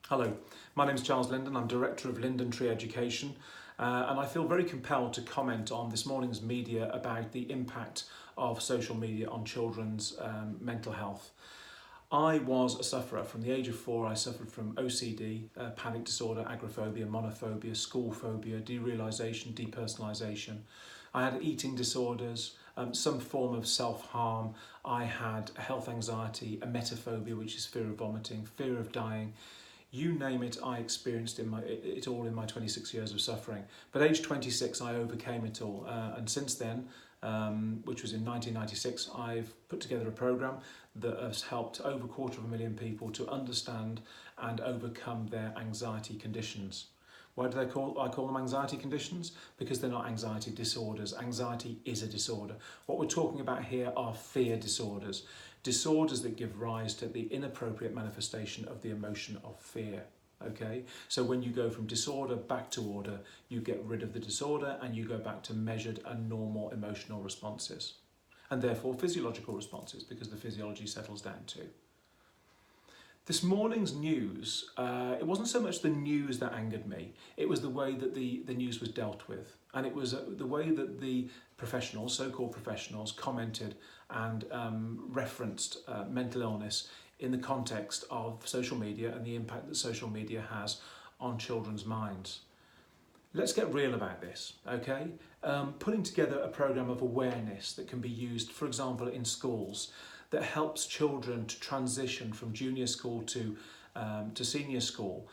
Hello, my name is Charles Linden. I'm Director of Linden Tree Education and I feel very compelled to comment on this morning's media about the impact of social media on children's mental health. I was a sufferer. From the age of 4, I suffered from OCD, panic disorder, agoraphobia, monophobia, school phobia, derealisation, depersonalisation. I had eating disorders, some form of self-harm. I had health anxiety, emetophobia, which is fear of vomiting, fear of dying. You name it, I experienced it all in my 26 years of suffering. But age 26, I overcame it all. And since then, which was in 1996, I've put together a program that has helped over 250,000 people to understand and overcome their anxiety conditions. Why do I call them anxiety conditions? Because they're not anxiety disorders. Anxiety is a disorder. What we're talking about here are fear disorders. Disorders that give rise to the inappropriate manifestation of the emotion of fear. Okay, so when you go from disorder back to order, you get rid of the disorder and you go back to measured and normal emotional responses, and therefore physiological responses, because the physiology settles down too. This morning's news, it wasn't so much the news that angered me, it was the way that the news was dealt with. And it was the way that the professionals, so-called professionals, commented and referenced mental illness in the context of social media and the impact that social media has on children's minds. Let's get real about this, okay? Putting together a program of awareness that can be used, for example, in schools, that helps children to transition from junior school to senior school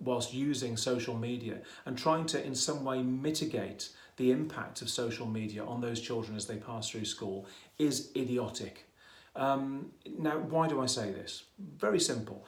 whilst using social media, and trying to in some way mitigate the impact of social media on those children as they pass through school is idiotic. Now, why do I say this? Very simple.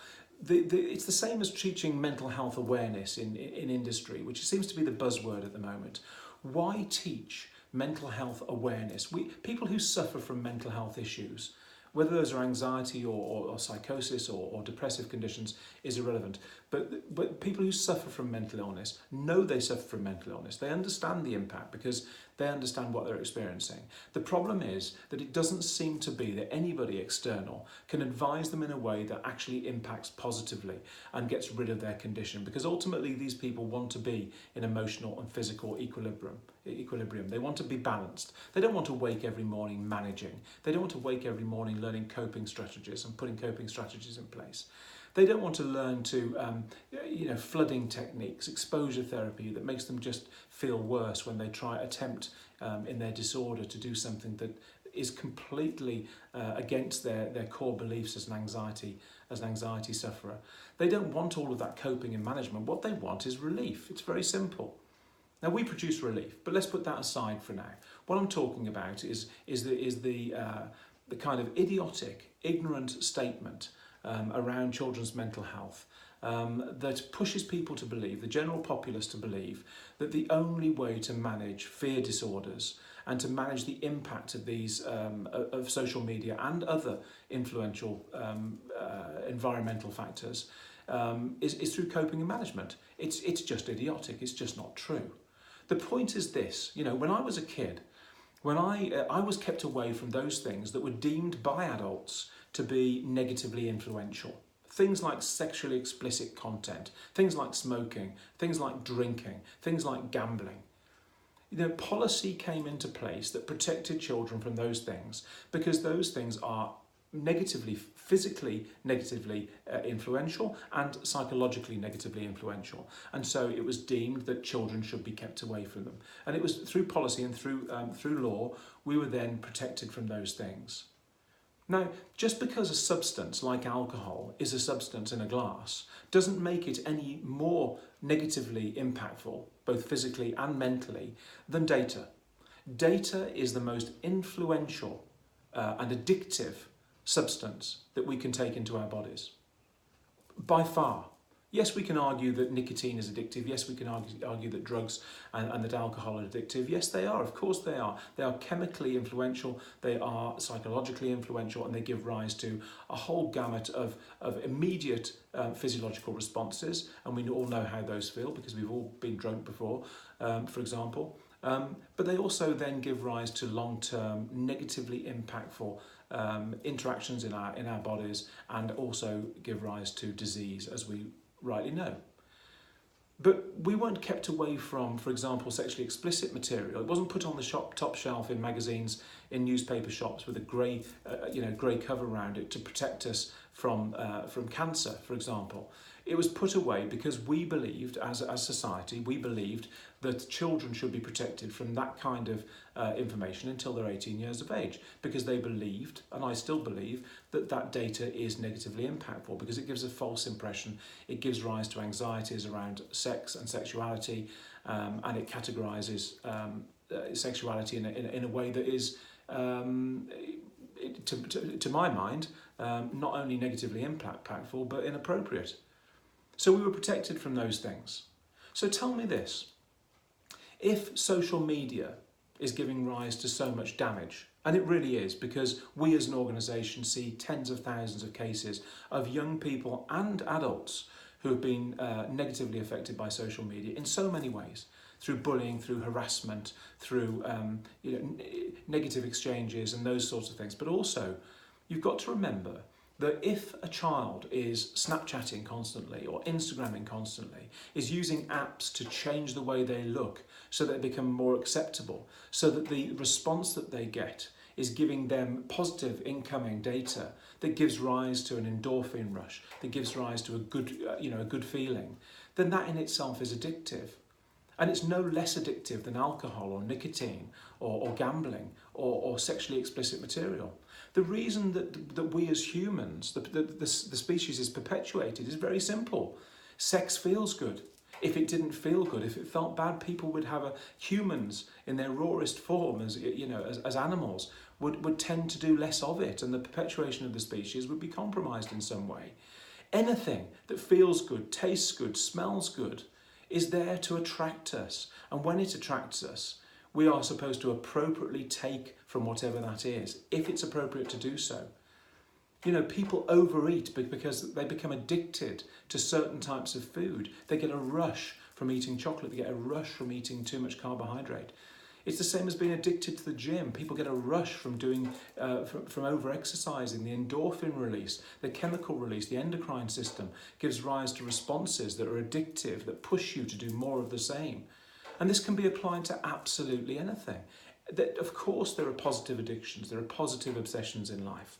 It's the same as teaching mental health awareness in industry, which seems to be the buzzword at the moment. Why teach mental health awareness? People who suffer from mental health issues, whether those are anxiety or psychosis or depressive conditions, is irrelevant. But people who suffer from mental illness know they suffer from mental illness. They understand the impact because they understand what they're experiencing. The problem is that it doesn't seem to be that anybody external can advise them in a way that actually impacts positively and gets rid of their condition, because ultimately these people want to be in emotional and physical equilibrium. They want to be balanced. They don't want to wake every morning managing. They don't want to wake every morning learning coping strategies and putting coping strategies in place. They don't want to learn to, flooding techniques, exposure therapy that makes them just feel worse when they attempt in their disorder to do something that is completely against their core beliefs as an anxiety sufferer. They don't want all of that coping and management. What they want is relief. It's very simple. Now, we produce relief, but let's put that aside for now. What I'm talking about is the kind of idiotic, ignorant statement around children's mental health that pushes people to believe, the general populace to believe, that the only way to manage fear disorders and to manage the impact of these of social media and other influential environmental factors is through coping and management. It's just idiotic. It's just not true. The point is this: when I was a kid, when I was kept away from those things that were deemed by adults to be negatively influential. Things like sexually explicit content, things like smoking, things like drinking, things like gambling. Policy came into place that protected children from those things because those things are physically negatively influential and psychologically negatively influential. And so it was deemed that children should be kept away from them. And it was through policy and through law, we were then protected from those things. Now, just because a substance like alcohol is a substance in a glass doesn't make it any more negatively impactful, both physically and mentally, than data. Data is the most influential and addictive substance that we can take into our bodies, by far. Yes, we can argue that nicotine is addictive. Yes, we can argue that drugs and that alcohol are addictive. Yes, they are. Of course they are. They are chemically influential. They are psychologically influential, and they give rise to a whole gamut of immediate physiological responses. And we all know how those feel because we've all been drunk before, for example. But they also then give rise to long-term, negatively impactful interactions in our bodies, and also give rise to disease as we rightly know. But we weren't kept away from, for example, sexually explicit material. It wasn't put on the top shelf in magazines, in newspaper shops with a grey cover around it to protect us from cancer, for example. It was put away because we believed, as society, we believed that children should be protected from that kind of information until they're 18 years of age, because they believed, and I still believe, that data is negatively impactful because it gives a false impression. It gives rise to anxieties around sex and sexuality, and it categorises sexuality in a way that is, to my mind, not only negatively impactful but inappropriate. So we were protected from those things. So tell me this, if social media is giving rise to so much damage, and it really is, because we as an organisation see tens of thousands of cases of young people and adults who have been negatively affected by social media in so many ways, through bullying, through harassment, through negative exchanges and those sorts of things. But also, you've got to remember that if a child is Snapchatting constantly or Instagramming constantly, is using apps to change the way they look so that they become more acceptable, so that the response that they get is giving them positive incoming data that gives rise to an endorphin rush, that gives rise to a good feeling, then that in itself is addictive. And it's no less addictive than alcohol or nicotine or gambling or sexually explicit material. The reason that we as humans, the species is perpetuated is very simple. Sex feels good. If it didn't feel good, if it felt bad, people would have humans in their rawest form as animals would tend to do less of it, and the perpetuation of the species would be compromised in some way. Anything that feels good, tastes good, smells good is there to attract us. And when it attracts us, we are supposed to appropriately take from whatever that is, if it's appropriate to do so. People overeat because they become addicted to certain types of food. They get a rush from eating chocolate. They get a rush from eating too much carbohydrate. It's the same as being addicted to the gym. People get a rush from from over-exercising. The endorphin release, the chemical release, the endocrine system gives rise to responses that are addictive, that push you to do more of the same. And this can be applied to absolutely anything. Of course, there are positive addictions. There are positive obsessions in life.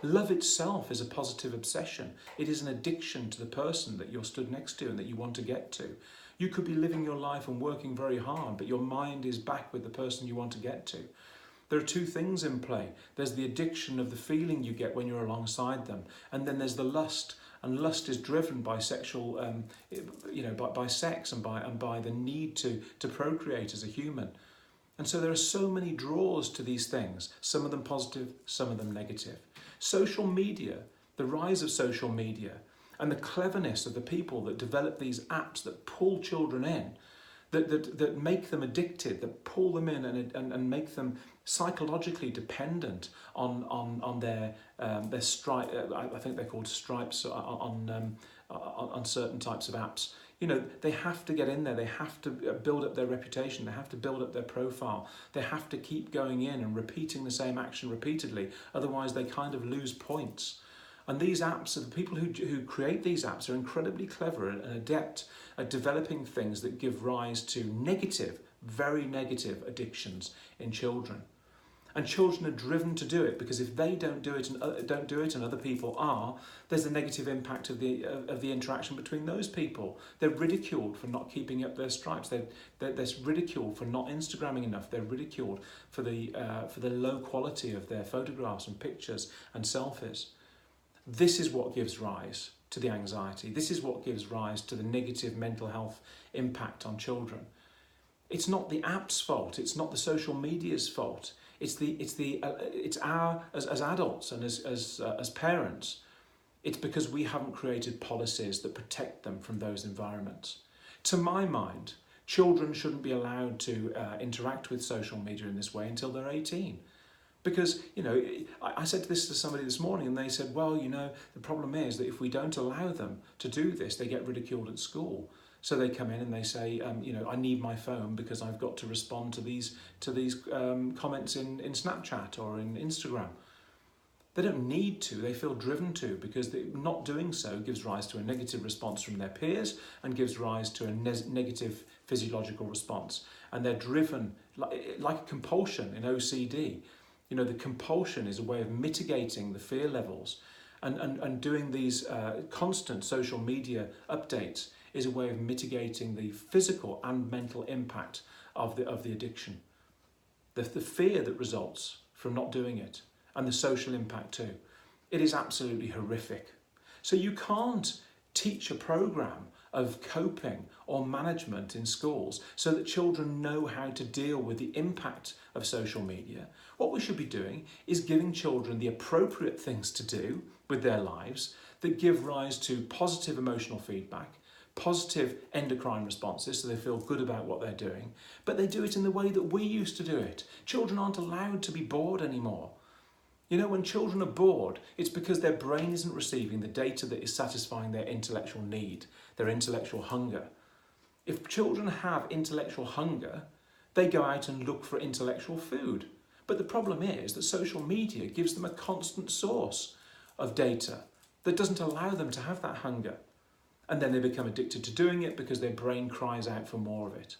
Love itself is a positive obsession. It is an addiction to the person that you're stood next to and that you want to get to. You could be living your life and working very hard, but your mind is back with the person you want to get to. There are two things in play. There's the addiction of the feeling you get when you're alongside them, and then there's the lust. And lust is driven by sexual, by sex and by the need to procreate as a human. And so there are so many draws to these things, some of them positive, some of them negative. Social media, the rise of social media, and the cleverness of the people that develop these apps that pull children in, that make them addicted, that pull them in and make them psychologically dependent on their stripe. I think they're called stripes on certain types of apps. They have to get in there. They have to build up their reputation. They have to build up their profile. They have to keep going in and repeating the same action repeatedly. Otherwise, they kind of lose points. And these apps, the people who create these apps are incredibly clever and adept at developing things that give rise to negative, very negative addictions in children. And children are driven to do it because if they don't do it and other people are, there's a negative impact of the interaction between those people. They're ridiculed for not keeping up their stripes. They're ridiculed for not Instagramming enough. They're ridiculed for the low quality of their photographs and pictures and selfies. This is what gives rise to the anxiety. This is what gives rise to the negative mental health impact on children. It's not the app's fault. It's not the social media's fault. It's our as adults and as parents. It's because we haven't created policies that protect them from those environments. To my mind, children shouldn't be allowed to interact with social media in this way until they're 18. Because, I said this to somebody this morning and they said, well, the problem is that if we don't allow them to do this, they get ridiculed at school. So they come in and they say, I need my phone because I've got to respond to these comments in Snapchat or in Instagram. They don't need to, they feel driven to, because not doing so gives rise to a negative response from their peers and gives rise to a negative physiological response. And they're driven like a compulsion in OCD. You know, the compulsion is a way of mitigating the fear levels, and doing these constant social media updates is a way of mitigating the physical and mental impact of the addiction. The fear that results from not doing it, and the social impact too. It is absolutely horrific. So you can't teach a program of coping or management in schools so that children know how to deal with the impact of social media. What we should be doing is giving children the appropriate things to do with their lives that give rise to positive emotional feedback, positive endocrine responses, so they feel good about what they're doing, but they do it in the way that we used to do it. Children aren't allowed to be bored anymore. You know, when children are bored, it's because their brain isn't receiving the data that is satisfying their intellectual need, their intellectual hunger. If children have intellectual hunger, they go out and look for intellectual food. But the problem is that social media gives them a constant source of data that doesn't allow them to have that hunger. And then they become addicted to doing it because their brain cries out for more of it.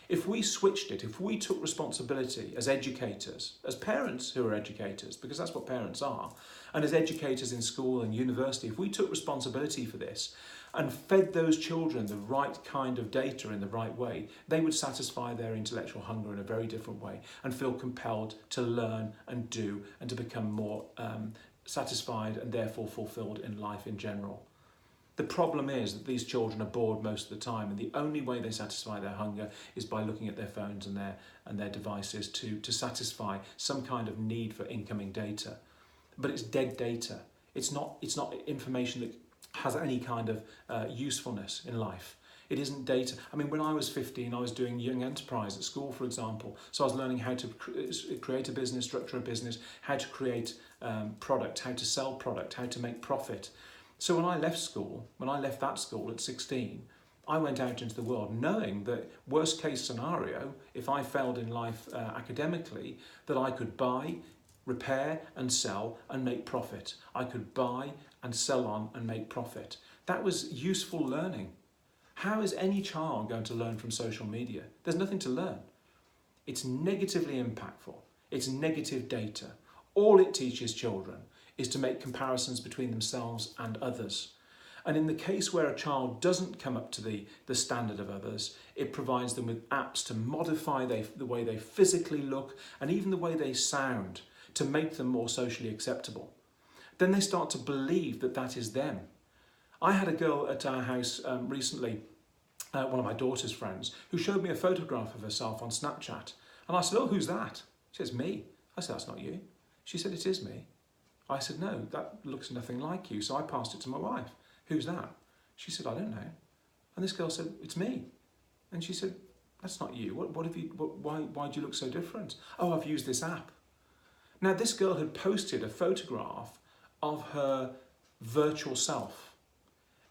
If we switched it, if we took responsibility as educators, as parents who are educators, because that's what parents are, and as educators in school and university, if we took responsibility for this and fed those children the right kind of data in the right way, they would satisfy their intellectual hunger in a very different way and feel compelled to learn and do and to become more satisfied and therefore fulfilled in life in general. The problem is that these children are bored most of the time, and the only way they satisfy their hunger is by looking at their phones and their devices to satisfy some kind of need for incoming data. But it's dead data. It's not information that has any kind of usefulness in life. It isn't data. I mean, when I was 15, I was doing young enterprise at school, for example. So I was learning how to create a business, structure a business, how to create product, how to sell product, how to make profit. So when I left that school at 16, I went out into the world knowing that worst case scenario, if I failed in life academically, that I could buy, repair and sell and make profit. I could buy and sell on and make profit. That was useful learning. How is any child going to learn from social media? There's nothing to learn. It's negatively impactful. It's negative data. All it teaches children is to make comparisons between themselves and others. And in the case where a child doesn't come up to the standard of others, it provides them with apps to modify the way they physically look and even the way they sound to make them more socially acceptable. Then they start to believe that that is them. I had a girl at our house recently, one of my daughter's friends, who showed me a photograph of herself on Snapchat. And I said, "Oh, who's that?" She says, "Me." I said, "That's not you." She said, "It is me." I said, "No, that looks nothing like you." So I passed it to my wife. "Who's that?" She said, "I don't know." And this girl said, "It's me." And she said, "That's not you. Why do you look so different?" "Oh, I've used this app." Now, this girl had posted a photograph of her virtual self.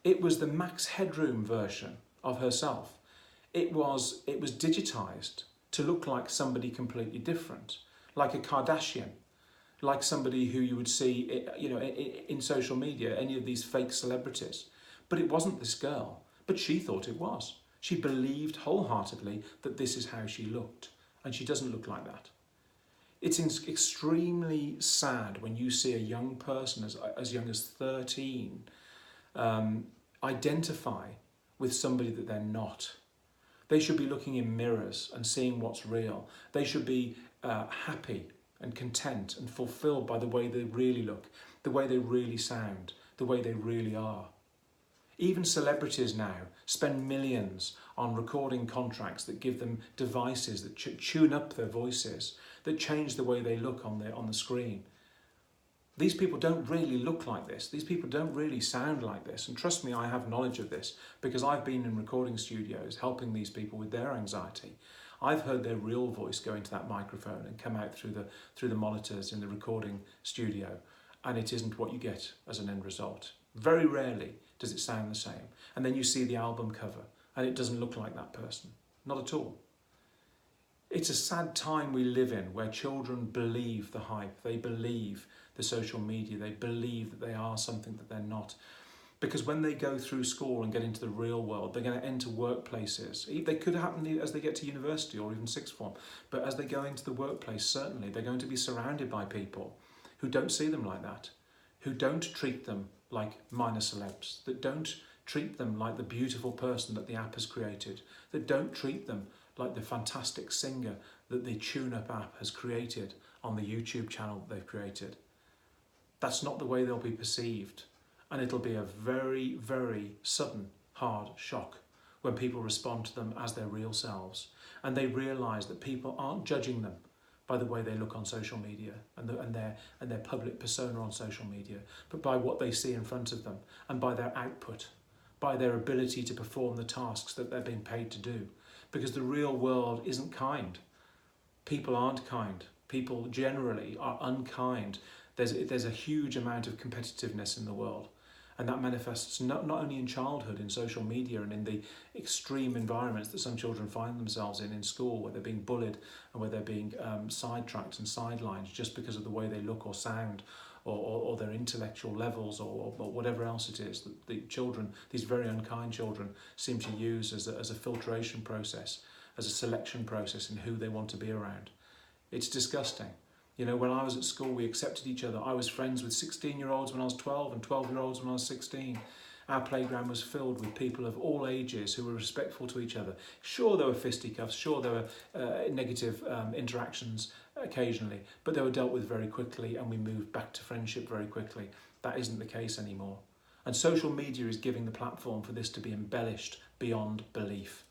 It was the Max Headroom version of herself. It was digitized to look like somebody completely different, like a Kardashian, like somebody who you would see, in social media, any of these fake celebrities. But it wasn't this girl, but she thought it was. She believed wholeheartedly that this is how she looked, and she doesn't look like that. It's extremely sad when you see a young person as young as 13 identify with somebody that they're not. They should be looking in mirrors and seeing what's real. They should be happy and content and fulfilled by the way they really look, the way they really sound, the way they really are. Even celebrities now spend millions on recording contracts that give them devices that tune up their voices, that change the way they look on the screen. These people don't really look like this. These people don't really sound like this. And trust me, I have knowledge of this because I've been in recording studios helping these people with their anxiety. I've heard their real voice go into that microphone and come out through the monitors in the recording studio, and it isn't what you get as an end result. Very rarely does it sound the same. And then you see the album cover and it doesn't look like that person. Not at all. It's a sad time we live in where children believe the hype. They believe the social media. They believe that they are something that they're not. Because when they go through school and get into the real world, they're going to enter workplaces. They could happen as they get to university or even sixth form, but as they go into the workplace, certainly they're going to be surrounded by people who don't see them like that, who don't treat them like minor celebs, that don't treat them like the beautiful person that the app has created, that don't treat them like the fantastic singer that the TuneUp app has created on the YouTube channel that they've created. That's not the way they'll be perceived. And it'll be a very, very sudden, hard shock when people respond to them as their real selves. And they realise that people aren't judging them by the way they look on social media and their public persona on social media, but by what they see in front of them and by their output, by their ability to perform the tasks that they're being paid to do. Because the real world isn't kind. People aren't kind. People generally are unkind. There's a huge amount of competitiveness in the world. And that manifests not only in childhood, in social media, and in the extreme environments that some children find themselves in school, where they're being bullied and where they're being sidetracked and sidelined just because of the way they look or sound, or their intellectual levels, or whatever else it is that the children, these very unkind children, seem to use as a filtration process, as a selection process in who they want to be around. It's disgusting. You know, when I was at school, we accepted each other. I was friends with 16-year-olds when I was 12 and 12-year-olds when I was 16. Our playground was filled with people of all ages who were respectful to each other. Sure, there were fisticuffs. Sure, there were negative interactions occasionally, but they were dealt with very quickly and we moved back to friendship very quickly. That isn't the case anymore. And social media is giving the platform for this to be embellished beyond belief.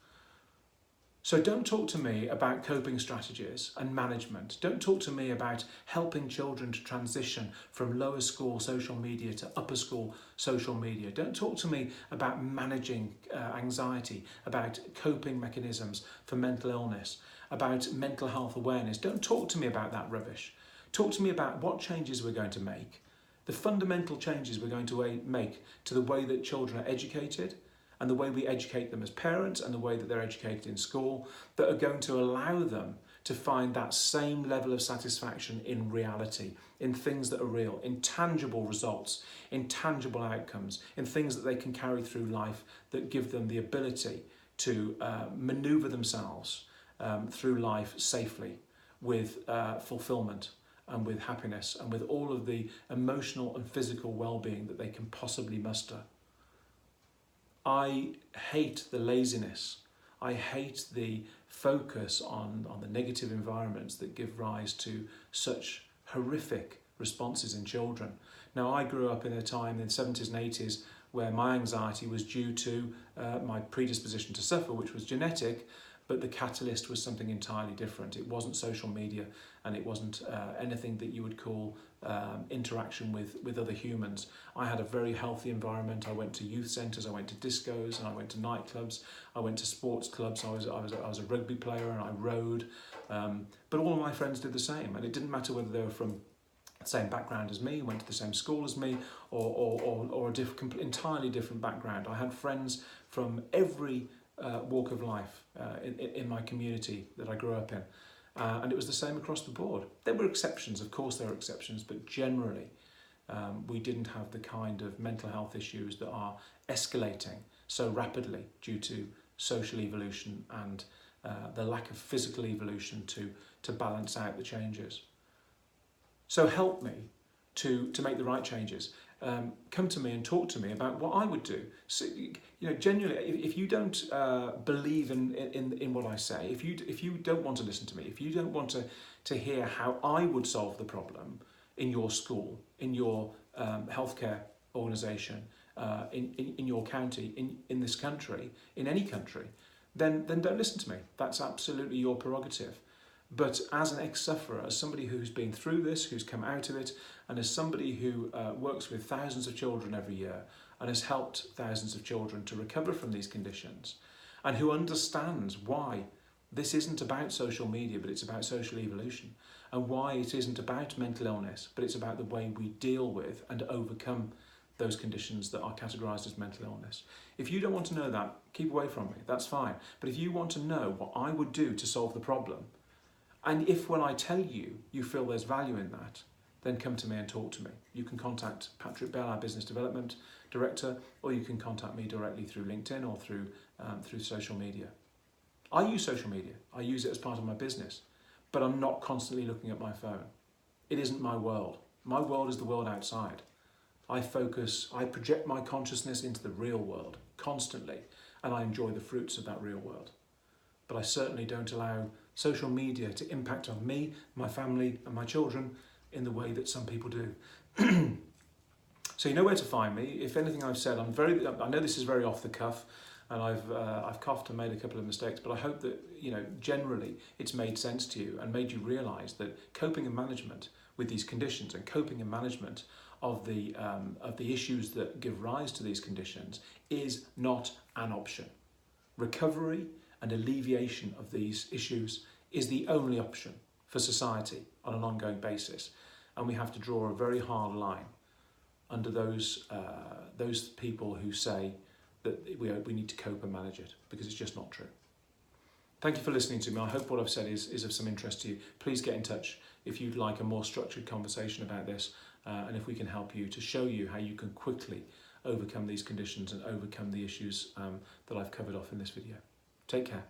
So don't talk to me about coping strategies and management. Don't talk to me about helping children to transition from lower school social media to upper school social media. Don't talk to me about managing anxiety, about coping mechanisms for mental illness, about mental health awareness. Don't talk to me about that rubbish. Talk to me about what changes we're going to make, the fundamental changes we're going to make to the way that children are educated, and the way we educate them as parents and the way that they're educated in school, that are going to allow them to find that same level of satisfaction in reality, in things that are real, in tangible results, in tangible outcomes, in things that they can carry through life that give them the ability to maneuver themselves through life safely with fulfillment and with happiness and with all of the emotional and physical well-being that they can possibly muster. I hate the laziness. I hate the focus on the negative environments that give rise to such horrific responses in children. Now, I grew up in a time in the 70s and 80s where my anxiety was due to my predisposition to suffer, which was genetic, but the catalyst was something entirely different. It wasn't social media, and it wasn't anything that you would call interaction with other humans. I had a very healthy environment. I went to youth centres, I went to discos, and I went to nightclubs. I went to sports clubs. I was a rugby player, and I rode. But all of my friends did the same, and it didn't matter whether they were from the same background as me, went to the same school as me, or a entirely different background. I had friends from every walk of life in my community that I grew up in. And it was the same across the board. There were exceptions, of course there were exceptions, but generally we didn't have the kind of mental health issues that are escalating so rapidly due to social evolution and the lack of physical evolution to balance out the changes. So help me to make the right changes. Come to me and talk to me about what I would do. So, genuinely, if you don't believe in what I say, if you don't want to listen to me, if you don't want to hear how I would solve the problem in your school, in your healthcare organisation, in your county, in this country, in any country, then don't listen to me. That's absolutely your prerogative. But as an ex-sufferer, as somebody who's been through this, who's come out of it, and as somebody who works with thousands of children every year and has helped thousands of children to recover from these conditions, and who understands why this isn't about social media, but it's about social evolution, and why it isn't about mental illness, but it's about the way we deal with and overcome those conditions that are categorised as mental illness. If you don't want to know that, keep away from me, that's fine. But if you want to know what I would do to solve the problem, and if when I tell you, you feel there's value in that, then come to me and talk to me. You can contact Patrick Bell, our Business Development Director, or you can contact me directly through LinkedIn or through social media. I use social media. I use it as part of my business, but I'm not constantly looking at my phone. It isn't my world. My world is the world outside. I project my consciousness into the real world constantly, and I enjoy the fruits of that real world. But I certainly don't allow social media to impact on me, my family, and my children in the way that some people do. So you know where to find me. If anything I've said, I know this is very off the cuff, and I've coughed and made a couple of mistakes, but I hope that, generally it's made sense to you and made you realise that coping and management with these conditions and coping and management of the issues that give rise to these conditions is not an option. Recovery and alleviation of these issues is the only option for society on an ongoing basis, and we have to draw a very hard line under those people who say that we need to cope and manage it, because it's just not true. Thank you for listening to me. I hope what I've said is of some interest to you. Please get in touch if you'd like a more structured conversation about this, and if we can help you to show you how you can quickly overcome these conditions and overcome the issues that I've covered off in this video. Take care.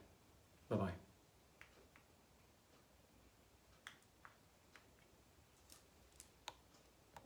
Bye-bye.